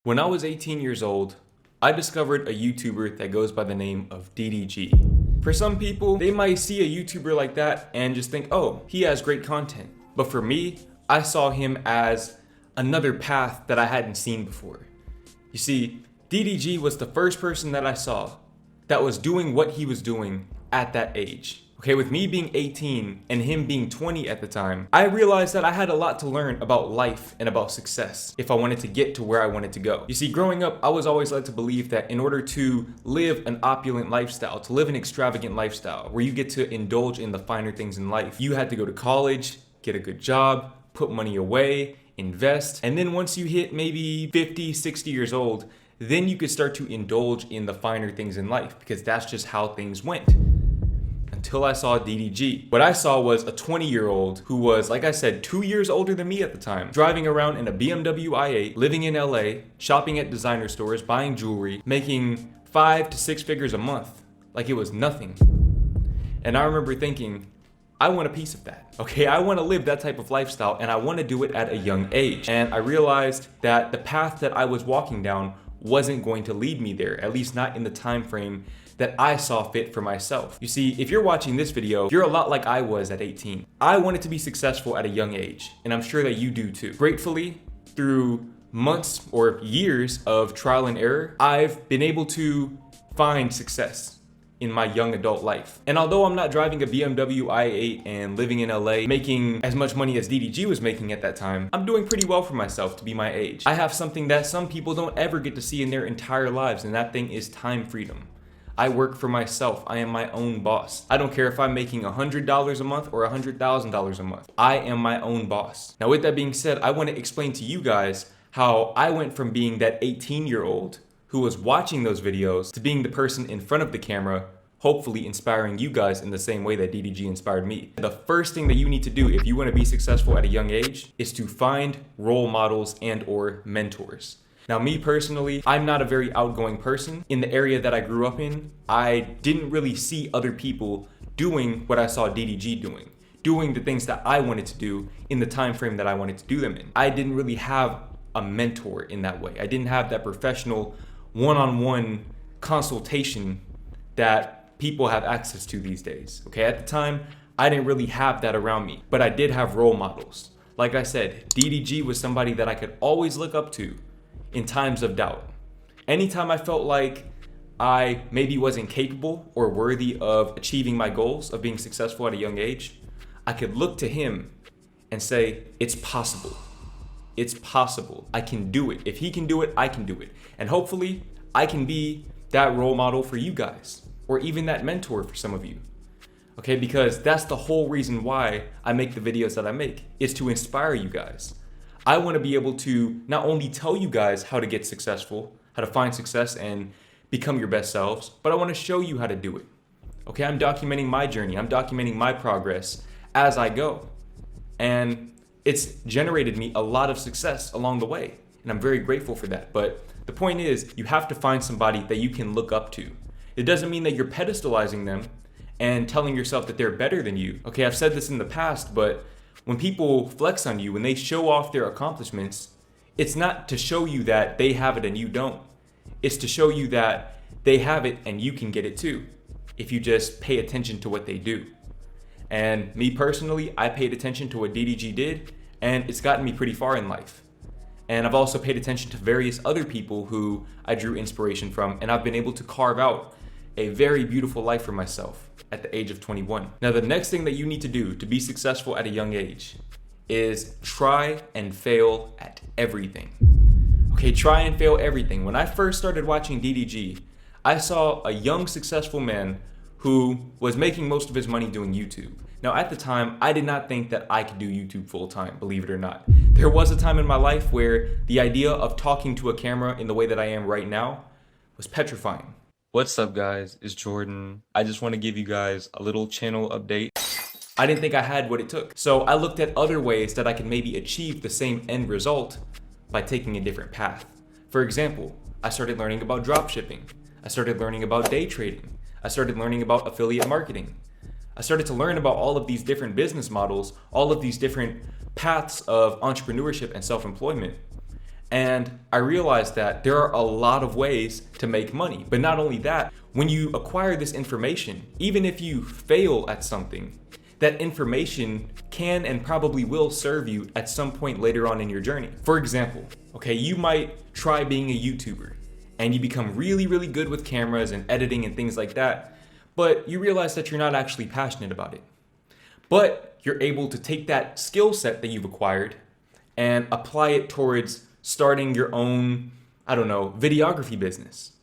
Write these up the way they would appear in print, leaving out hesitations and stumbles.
When I was 18 years old, I discovered a YouTuber that goes by the name of DDG. For some people, they might see a YouTuber like that and just think, oh, he has great content. But for me, I saw him as another path that I hadn't seen before. You see, DDG was the first person that I saw that was doing what he was doing at that age. Okay, with me being 18 and him being 20 at the time, I realized that I had a lot to learn about life and about success if I wanted to get to where I wanted to go. You see, growing up, I was always led to believe that in order to live an opulent lifestyle, to live an extravagant lifestyle, where you get to indulge in the finer things in life, you had to go to college, get a good job, put money away, invest, and then once you hit maybe 50, 60 years old, then you could start to indulge in the finer things in life because that's just how things went. Until I saw DDG. What I saw was a 20-year-old who was, like I said, 2 years older than me at the time, driving around in a BMW i8, living in LA, shopping at designer stores, buying jewelry, making 5 to 6 figures a month, like it was nothing. And I remember thinking, I want a piece of that. Okay, I want to live that type of lifestyle and I want to do it at a young age. And I realized that the path that I was walking down wasn't going to lead me there, at least not in the time frame that I saw fit for myself. You see, if you're watching this video, you're a lot like I was at 18. I wanted to be successful at a young age, and I'm sure that you do too. Gratefully, through months or years of trial and error, I've been able to find success in my young adult life. And although I'm not driving a BMW i8 and living in LA, making as much money as DDG was making at that time, I'm doing pretty well for myself to be my age. I have something that some people don't ever get to see in their entire lives, and that thing is time freedom. I work for myself. I am my own boss. I don't care if I'm making $100 a month or $100,000 a month. I am my own boss. Now, with that being said, I want to explain to you guys how I went from being that 18-year-old who was watching those videos to being the person in front of the camera, hopefully inspiring you guys in the same way that DDG inspired me. The first thing that you need to do if you want to be successful at a young age is to find role models and or mentors. Now, me personally, I'm not a very outgoing person. In the area that I grew up in, I didn't really see other people doing what I saw DDG doing the things that I wanted to do in the time frame that I wanted to do them in. I didn't really have a mentor in that way. I didn't have that professional one-on-one consultation that people have access to these days. Okay, at the time, I didn't really have that around me, but I did have role models. Like I said, DDG was somebody that I could always look up to in times of doubt. Anytime I felt like I maybe wasn't capable or worthy of achieving my goals of being successful at a young age, I could look to him and say, it's possible. It's possible. I can do it. If he can do it, I can do it. And hopefully I can be that role model for you guys, or even that mentor for some of you. Okay, because that's the whole reason why I make the videos that I make, is to inspire you guys. I want to be able to not only tell you guys how to get successful, how to find success and become your best selves, but I want to show you how to do it. Okay, I'm documenting my journey. I'm documenting my progress as I go. And it's generated me a lot of success along the way. And I'm very grateful for that. But the point is, you have to find somebody that you can look up to. It doesn't mean that you're pedestalizing them and telling yourself that they're better than you. Okay, I've said this in the past, but when people flex on you, when they show off their accomplishments, it's not to show you that they have it and you don't. It's to show you that they have it and you can get it too, if you just pay attention to what they do. And me personally, I paid attention to what DDG did, and it's gotten me pretty far in life. And I've also paid attention to various other people who I drew inspiration from, and I've been able to carve out a very beautiful life for myself at the age of 21. Now, the next thing that you need to do to be successful at a young age is try and fail at everything. Okay, try and fail everything. When I first started watching DDG, I saw a young, successful man who was making most of his money doing YouTube. Now, at the time, I did not think that I could do YouTube full time, believe it or not. There was a time in my life where the idea of talking to a camera in the way that I am right now was petrifying. What's up, guys? It's Jordan. I just want to give you guys a little channel update. I didn't think I had what it took. So I looked at other ways that I could maybe achieve the same end result by taking a different path. For example, I started learning about dropshipping. I started learning about day trading. I started learning about affiliate marketing. I started to learn about all of these different business models, all of these different paths of entrepreneurship and self-employment. And I realized that there are a lot of ways to make money. But not only that, when you acquire this information, even if you fail at something, that information can and probably will serve you at some point later on in your journey. For example, okay, you might try being a YouTuber and you become really, really good with cameras and editing and things like that, but you realize that you're not actually passionate about it. But you're able to take that skill set that you've acquired and apply it towards starting your own, videography business,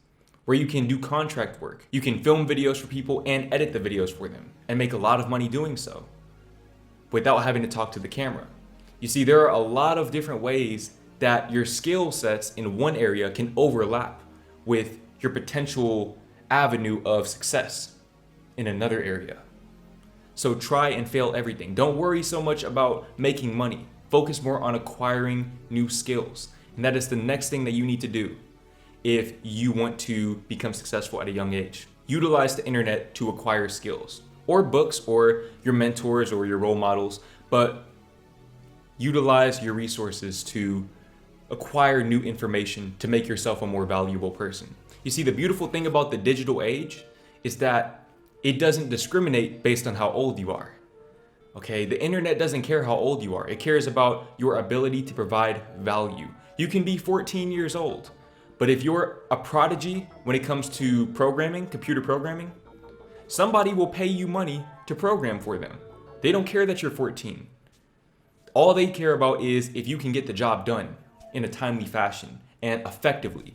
where you can do contract work. You can film videos for people and edit the videos for them and make a lot of money doing so without having to talk to the camera. You see, there are a lot of different ways that your skill sets in one area can overlap with your potential avenue of success in another area. So try and fail everything. Don't worry so much about making money. Focus more on acquiring new skills. And that is the next thing that you need to do if you want to become successful at a young age. Utilize the internet to acquire skills, or books, or your mentors, or your role models, but utilize your resources to acquire new information to make yourself a more valuable person. You see, the beautiful thing about the digital age is that it doesn't discriminate based on how old you are. Okay, the internet doesn't care how old you are. It cares about your ability to provide value. You can be 14 years old, but if you're a prodigy when it comes to programming, computer programming, somebody will pay you money to program for them. They don't care that you're 14. All they care about is if you can get the job done in a timely fashion and effectively.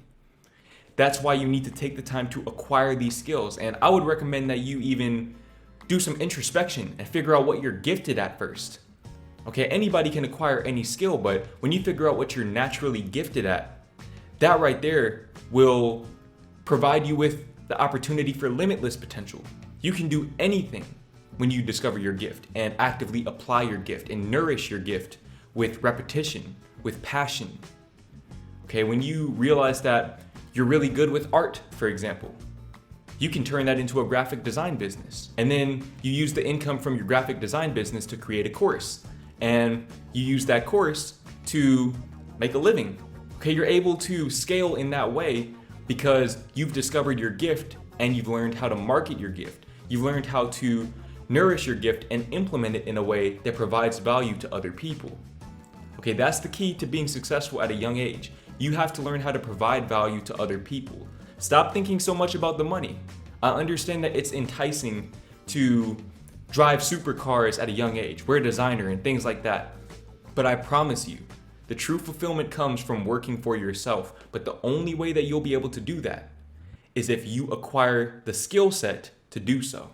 That's why you need to take the time to acquire these skills. And I would recommend that you even do some introspection and figure out what you're gifted at first. Okay, anybody can acquire any skill, but when you figure out what you're naturally gifted at, that right there will provide you with the opportunity for limitless potential. You can do anything when you discover your gift and actively apply your gift and nourish your gift with repetition, with passion. Okay, when you realize that you're really good with art, for example, you can turn that into a graphic design business. And then you use the income from your graphic design business to create a course. And you use that course to make a living. Okay, you're able to scale in that way because you've discovered your gift and you've learned how to market your gift. You've learned how to nourish your gift and implement it in a way that provides value to other people. Okay, that's the key to being successful at a young age. You have to learn how to provide value to other people. Stop thinking so much about the money. I understand that it's enticing to drive supercars at a young age, wear designer and things like that. But I promise you, the true fulfillment comes from working for yourself. But the only way that you'll be able to do that is if you acquire the skill set to do so.